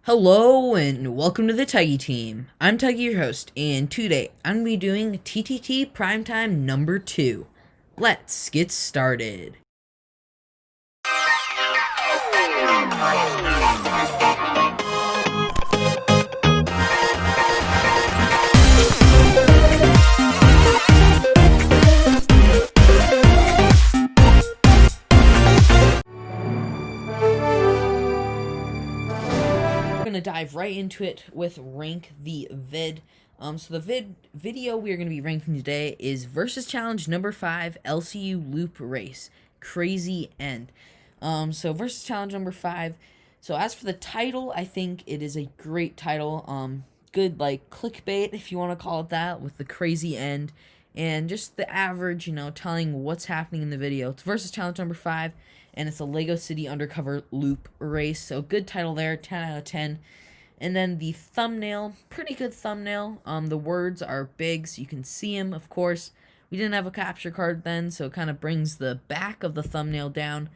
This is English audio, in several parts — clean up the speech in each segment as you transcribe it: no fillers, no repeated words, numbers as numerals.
Hello and welcome to the Tigee team. I'm Tigee, your host, and today I'm going to be doing TTT Primetime number 2. Let's get started. We're going to dive right into it with Rank the Vid. So the video we are going to be ranking today is Versus Challenge number 5 LCU Loop Race Crazy End. So Versus Challenge number 5. So as for the title, I think it is a great title. Good like clickbait, if you want to call it that, with the crazy end and just the average, telling what's happening in the video. It's Versus Challenge number 5. And it's a Lego City Undercover Loop Race. So good title there, 10 out of 10. And then the thumbnail, pretty good thumbnail. The words are big, so you can see them, of course. We didn't have a capture card then, so it kind of brings the back of the thumbnail down.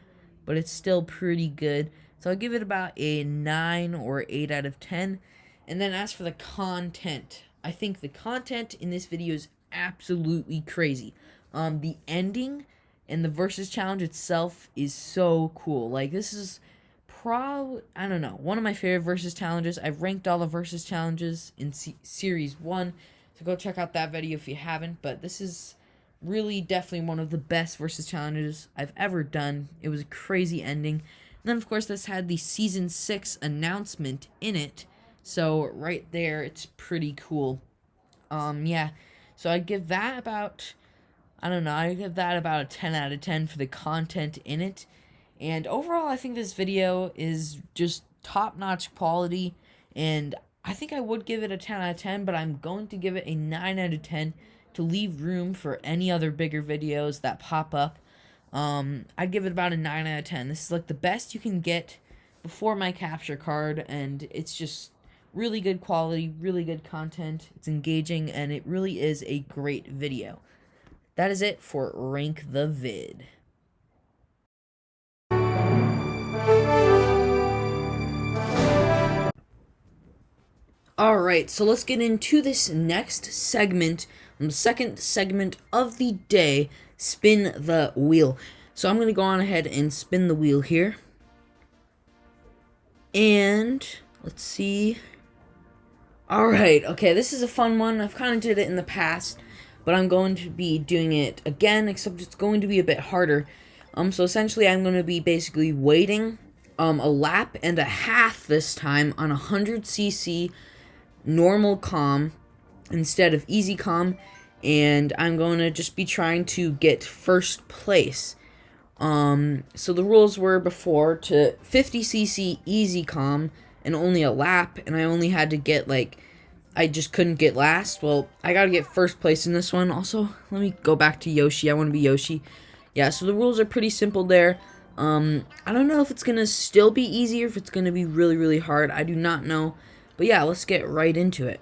But it's still pretty good. So I'll give it about a 9 or 8 out of 10. And then as for the content, I think the content in this video is absolutely crazy. The ending and the versus challenge itself is so cool. Like, this is I don't know, one of my favorite versus challenges. I've ranked all the versus challenges in series 1, so go check out that video if you haven't. But this is really definitely one of the best versus challenges I've ever done. It was a crazy ending. And then of course this had the season 6 announcement in it, so right there it's pretty cool. Yeah, so I give that about, I give that about a 10 out of 10 for the content in it. And overall, I think this video is just top-notch quality, and I think I would give it a 10 out of 10, but I'm going to give it a 9 out of 10 to leave room for any other bigger videos that pop up. I'd give it about a 9 out of 10. This is like the best you can get before my capture card, and it's just really good quality, really good content. It's engaging, and it really is a great video. That is it for Rank the Vid. Alright, so let's get into this next segment, the second segment of the day, Spin the Wheel. So I'm going to go on ahead and spin the wheel here. And let's see. Alright, okay, this is a fun one. I've kind of did it in the past, but I'm going to be doing it again, except it's going to be a bit harder. So essentially I'm going to be basically waiting a lap and a half this time on 100cc normal calm instead of easy calm, and I'm going to just be trying to get first place. So the rules were before to 50cc easy calm and only a lap, and I only had to get I just couldn't get last. Well, I gotta get first place in this one. Also, let me go back to Yoshi. I want to be Yoshi. Yeah, so the rules are pretty simple there. I don't know if it's gonna still be easy or if it's gonna be really, really hard. I do not know. But yeah, let's get right into it.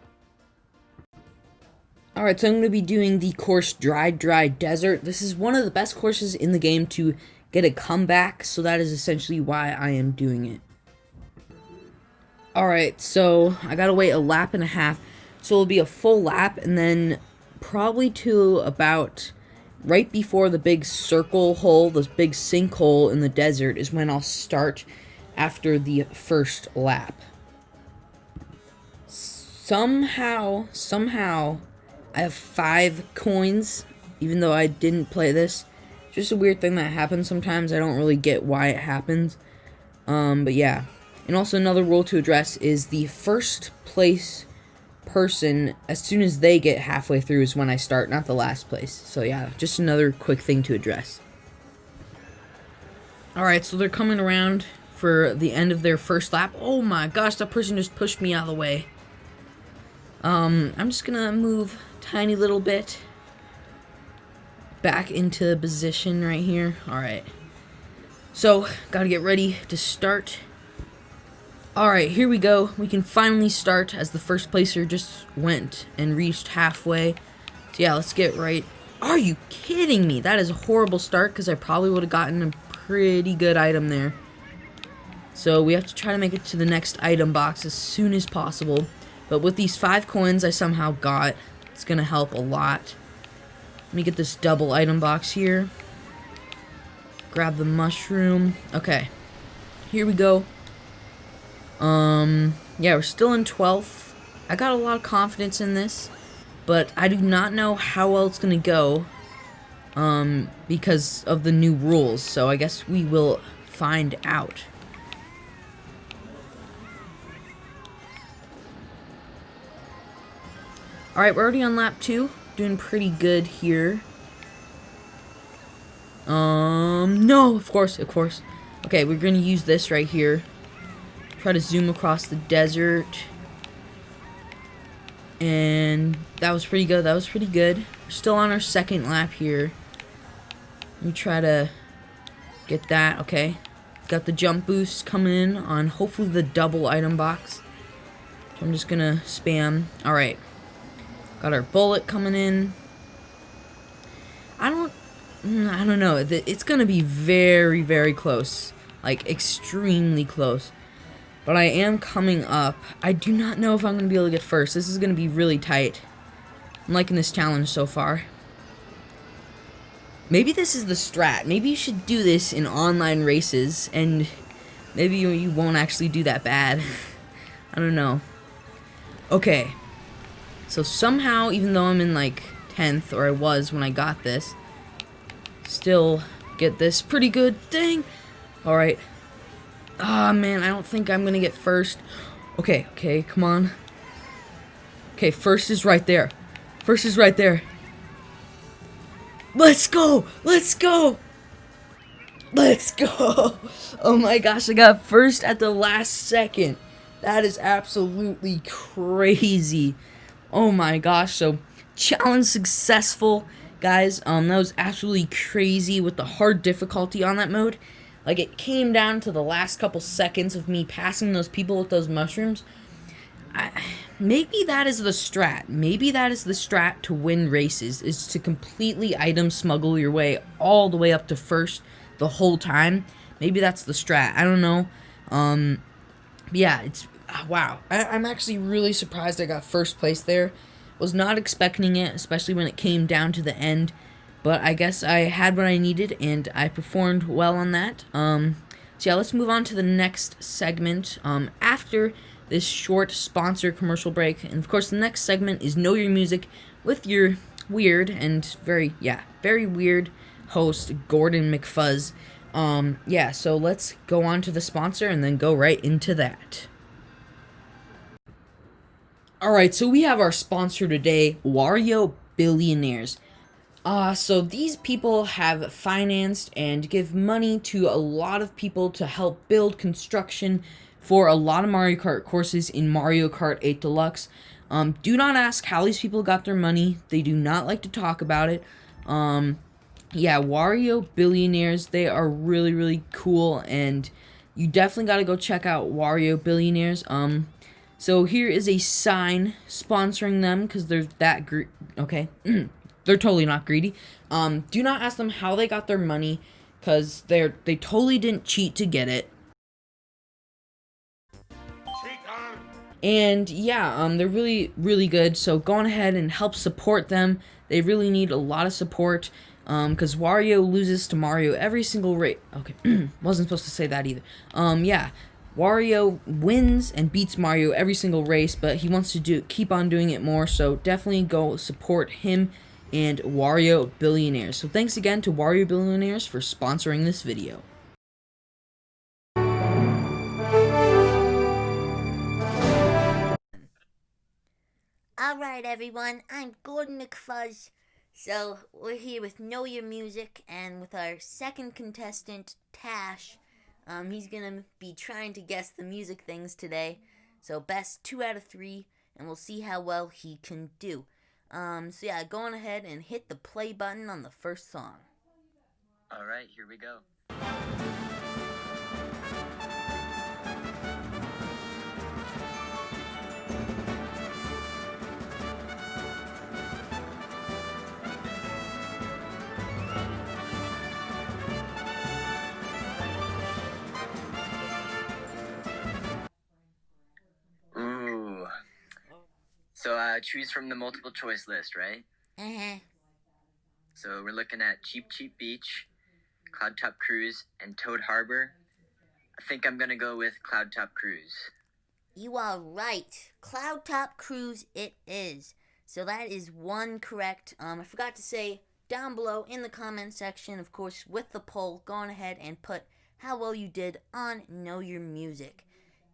Alright, so I'm going to be doing the course Dry Desert. This is one of the best courses in the game to get a comeback, so that is essentially why I am doing it. Alright, so I gotta wait a lap and a half, so it'll be a full lap, and then probably to about right before the big circle hole, this big sinkhole in the desert, is when I'll start after the first lap. Somehow, I have 5 coins, even though I didn't play this. Just a weird thing that happens sometimes. I don't really get why it happens. But yeah. And also another rule to address is the first place person, as soon as they get halfway through is when I start, not the last place. So yeah, just another quick thing to address. Alright, so they're coming around for the end of their first lap. Oh my gosh, that person just pushed me out of the way. I'm just gonna move a tiny little bit back into position right here. Alright. So, gotta get ready to start. Alright, here we go. We can finally start as the first placer just went and reached halfway. So yeah, let's get right. Are you kidding me? That is a horrible start because I probably would have gotten a pretty good item there. So we have to try to make it to the next item box as soon as possible. But with these 5 coins I somehow got, it's going to help a lot. Let me get this double item box here. Grab the mushroom. Okay. Here we go. Yeah, we're still in 12th. I got a lot of confidence in this, but I do not know how well it's going to go. Because of the new rules, so I guess we will find out. Alright, we're already on lap 2. Doing pretty good here. No, of course. Okay, we're gonna use this right here. Try to zoom across the desert. And that was pretty good, We're still on our second lap here. Let me try to get that, okay. Got the jump boost coming in on hopefully the double item box. So I'm just gonna spam. Alright. Got our bullet coming in. I don't know. It's gonna be very, very close. Like, extremely close. But I am coming up. I do not know if I'm gonna be able to get first. This is gonna be really tight. I'm liking this challenge so far. Maybe this is the strat. Maybe you should do this in online races, and maybe you won't actually do that bad. I don't know. Okay. So somehow, even though I'm in like 10th, or I was when I got this, still get this pretty good thing. Alright. Ah, man, I don't think I'm gonna get first. Okay, come on. Okay, first is right there. Let's go! Oh my gosh, I got first at the last second. That is absolutely crazy. Oh my gosh, so challenge successful, guys. That was absolutely crazy with the hard difficulty on that mode. Like, it came down to the last couple seconds of me passing those people with those mushrooms. Maybe that is the strat. Maybe that is the strat to win races, is to completely item smuggle your way all the way up to first the whole time. Maybe that's the strat. I don't know. Yeah, it's... wow. I'm actually really surprised I got first place there. Was not expecting it, especially when it came down to the end. But I guess I had what I needed, and I performed well on that. So yeah, let's move on to the next segment. After this short sponsor commercial break. And of course, the next segment is Know Your Music with your weird and very weird host, Gordon McFuzz. Yeah, so let's go on to the sponsor and then go right into that. Alright, so we have our sponsor today, Wario Billionaires. So these people have financed and give money to a lot of people to help build construction for a lot of Mario Kart courses in Mario Kart 8 Deluxe. Do not ask how these people got their money. They do not like to talk about it. Yeah, Wario Billionaires, they are really, really cool, and you definitely got to go check out Wario Billionaires. So here is a sign sponsoring them, because they're that okay. They're totally not greedy. Do not ask them how they got their money, because they totally didn't cheat to get it. And yeah, they're really, really good. So go on ahead and help support them. They really need a lot of support. Because Wario loses to Mario every single race. Okay, wasn't supposed to say that either. Yeah, Wario wins and beats Mario every single race, but he wants to keep on doing it more. So definitely go support him and Wario Billionaires. So thanks again to Wario Billionaires for sponsoring this video. Alright everyone, I'm Gordon McFuzz. So, we're here with Know Your Music, and with our second contestant, Tash. He's gonna be trying to guess the music things today. So, best 2 out of 3, and we'll see how well he can do. So yeah, go on ahead and hit the play button on the first song. Alright, here we go. So choose from the multiple choice list, right? Uh-huh. So we're looking at Cheap Cheap Beach, Cloud Top Cruise, and Toad Harbor. I think I'm gonna go with Cloud Top Cruise. You are right. Cloud Top Cruise it is. So that is one correct. I forgot to say down below in the comment section, of course, with the poll, go on ahead and put how well you did on Know Your Music.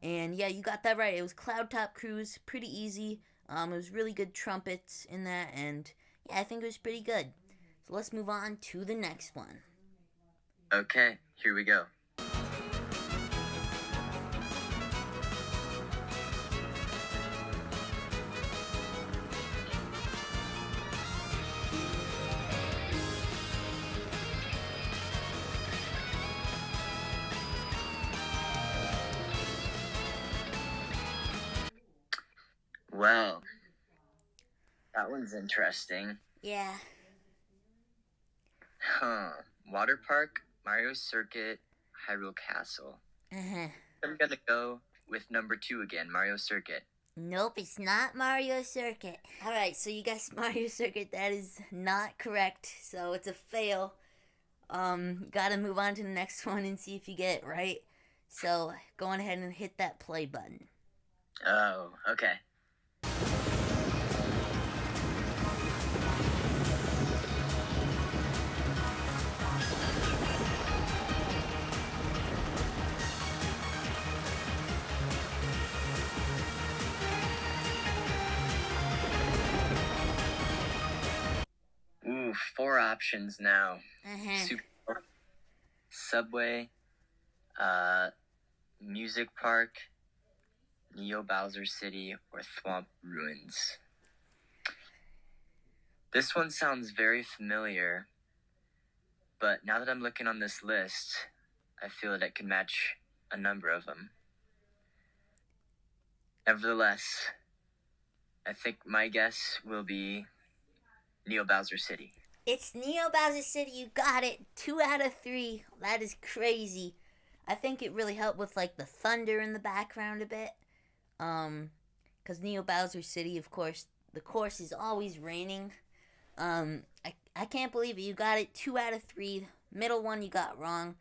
And yeah, you got that right. It was Cloud Top Cruise. Pretty easy. It was really good trumpets in that. And yeah, I think it was pretty good. So let's move on to the next one. Okay, here we go. Well, that one's interesting. Yeah. Water Park, Mario Circuit, Hyrule Castle. Uh-huh. I'm gonna go with number 2 again, Mario Circuit. Nope, it's not Mario Circuit. Alright, so you guessed Mario Circuit. That is not correct. So it's a fail. Gotta move on to the next one and see if you get it right. So go on ahead and hit that play button. Oh, okay. Ooh, 4 options now. Uh-huh. Super Subway, Music Park, Neo Bowser City, or Thwomp Ruins. This one sounds very familiar, but now that I'm looking on this list, I feel that it can match a number of them. Nevertheless, I think my guess will be Neo Bowser City. It's Neo Bowser City. You got it. 2 out of 3. That is crazy. I think it really helped with like the thunder in the background a bit. Because Neo Bowser City, of course, the course is always raining. I can't believe it. You got it 2 out of 3. Middle one you got wrong.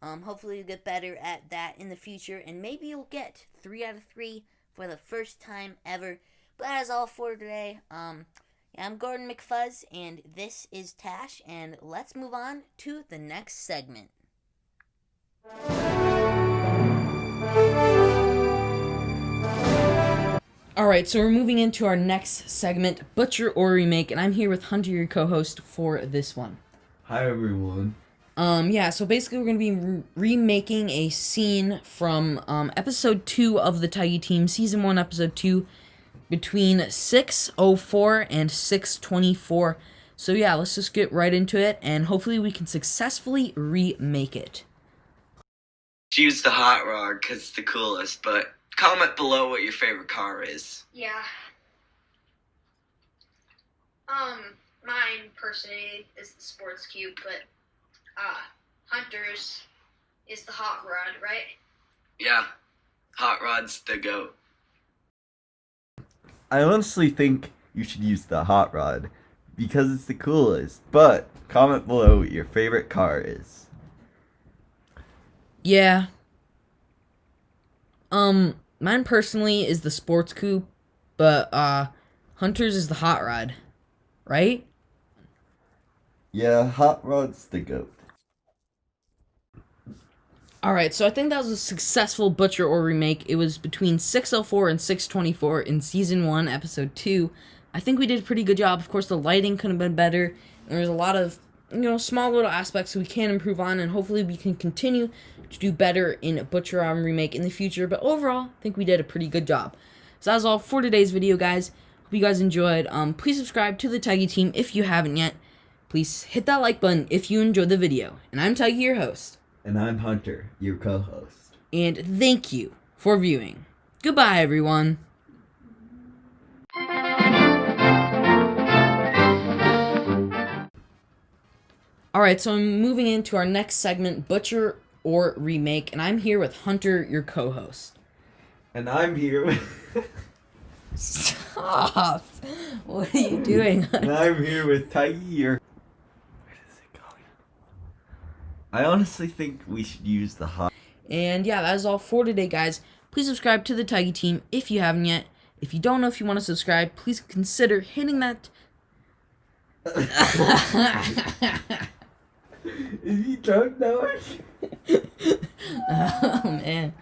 Hopefully you'll get better at that in the future, and maybe you'll get 3 out of 3 for the first time ever. But that is all for today. I'm Gordon McFuzz, and this is Tash, and let's move on to the next segment. Alright, so we're moving into our next segment, Butcher or Remake, and I'm here with Hunter, your co-host, for this one. Hi, everyone. So basically we're going to be remaking a scene from episode 2 of the Tigee team, season 1, episode 2, between 6:04 and 6:24. So yeah, let's just get right into it, and hopefully we can successfully remake it. Choose the hot rod because it's the coolest, but comment below what your favorite car is. Yeah. Mine personally is the sports cube, but Hunter's is the hot rod, right? Yeah, hot rod's the goat. I honestly think you should use the hot rod because it's the coolest, but comment below what your favorite car is. Yeah. Mine personally is the sports coupe, but Hunter's is the hot rod, right? Yeah, hot rod's the goat. Alright, so I think that was a successful Butcher or Remake. It was between 6:04 and 6:24 in Season 1, Episode 2. I think we did a pretty good job. Of course, the lighting could have been better. There's a lot of, small little aspects we can improve on, and hopefully we can continue to do better in Butcher or Remake in the future. But overall, I think we did a pretty good job. So that's all for today's video, guys. Hope you guys enjoyed. Please subscribe to the Tigee team if you haven't yet. Please hit that like button if you enjoyed the video. And I'm Tigee, your host. And I'm Hunter, your co-host. And thank you for viewing. Goodbye, everyone. Alright, so I'm moving into our next segment, Butcher or Remake, and I'm here with Hunter, your co-host. And I'm here with... Stop! What are you doing? And I'm here with Tigee. Where is it going? I honestly think we should use the hot. And yeah, that is all for today, guys. Please subscribe to the Tigee team if you haven't yet. If you don't know if you want to subscribe, please consider hitting that. Is he drunk now? Oh man.